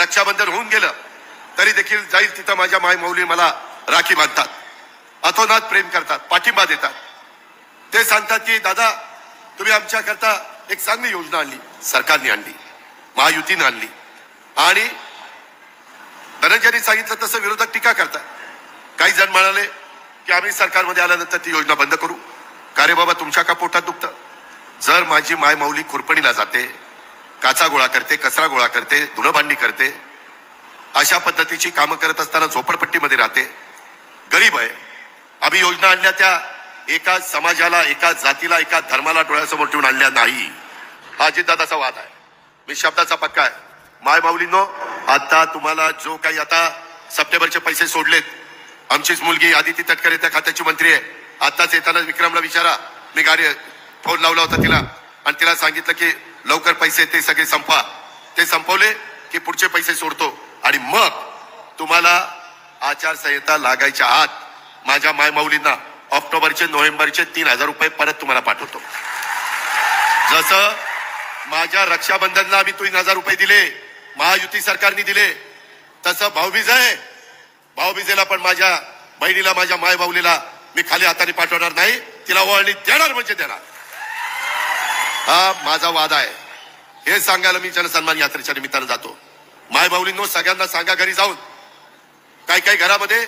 रक्षाबंधन होऊन गेलं तरी देखील जाईल तिथं माझ्या माय मौली मला राखी बांधतात, अतोनात प्रेम करतात, पाठिंबा देतात. ते सांगतात की दादा तुम्ही आमच्याकरता एक चांगली योजना आणली, सरकारने आणली, महायुतीने आणली. आणि धनंजयनी सांगितलं तसं विरोधक टीका करतात. काही जण म्हणाले की आम्ही सरकारमध्ये आल्यानंतर ती योजना बंद करू. का रे बाबा, तुमच्या का पोटात दुखतं? जर माझी माय मौली खुरपणीला जाते, काचा गोळा करते, कचरा गोळा करते, धुणं भांडी करते, अशा पद्धतीची कामं करत असताना झोपडपट्टीमध्ये राहते, गरीब आहे, आम्ही योजना आणल्या त्या एका समाजाला, एका जातीला, एका धर्माला डोळ्यासमोर ठेवून आणल्या नाही. हा अजितदादाचा वाद आहे. मी शब्दाचा पक्का आहे. माय माऊलींनो, आता तुम्हाला जो काही आता सप्टेंबरचे पैसे सोडलेत, आमचीच मुलगी आदिती तटकरे त्या खात्याची मंत्री आहे. आताच येताना विक्रमला विचारा, मी गाडी फोन लावला होता तिला आणि तिला सांगितलं की लवकर पैसे ते सगळे संपवा. ते संपवले की पुढचे पैसे सोडतो आणि मग तुम्हाला आचारसंहिता लागायच्या आत माझ्या माय माऊलींना ऑक्टोबरचे नोव्हेंबरचे 3,000 रुपये परत तुम्हाला पाठवतो. जसं माझ्या रक्षाबंधनला आम्ही 3,000 रुपये दिले, महायुती सरकारने दिले, तसं भाऊबीज आहे. भाऊबीजेला पण माझ्या बहिणीला, माझ्या माय माऊलीला मी खाली हाताने पाठवणार नाही, तिला ओवाळणी देणार म्हणजे देणार. हा माझा वाद आहे. हे सांगायला मी जनसन्मान यात्रेच्या निमित्तानं जातो. माय माऊलींनो, सगळ्यांना सांगा घरी जाऊन, काही काही घरामध्ये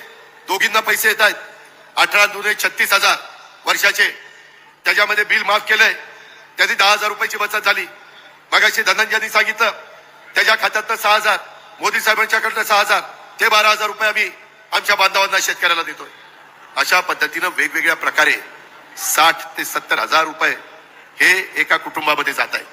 दोघींना पैसे येत आहेत, 18-36,000 वर्षाचे, त्याच्यामध्ये बिल माफ केलंय, त्याची 10,000 रुपयाची बचत झाली. मगाशी धनंजयनी सांगितलं त्याच्या खात्यातनं 6,000, मोदी साहेबांच्याकडनं 6,000, ते 12,000 रुपये आम्ही आमच्या बांधवांना, शेतकऱ्याला देतोय. अशा पद्धतीनं वेगवेगळ्या प्रकारे 60,000 ते 70,000 रुपये हे एका कुटुंबामध्ये जात आहे.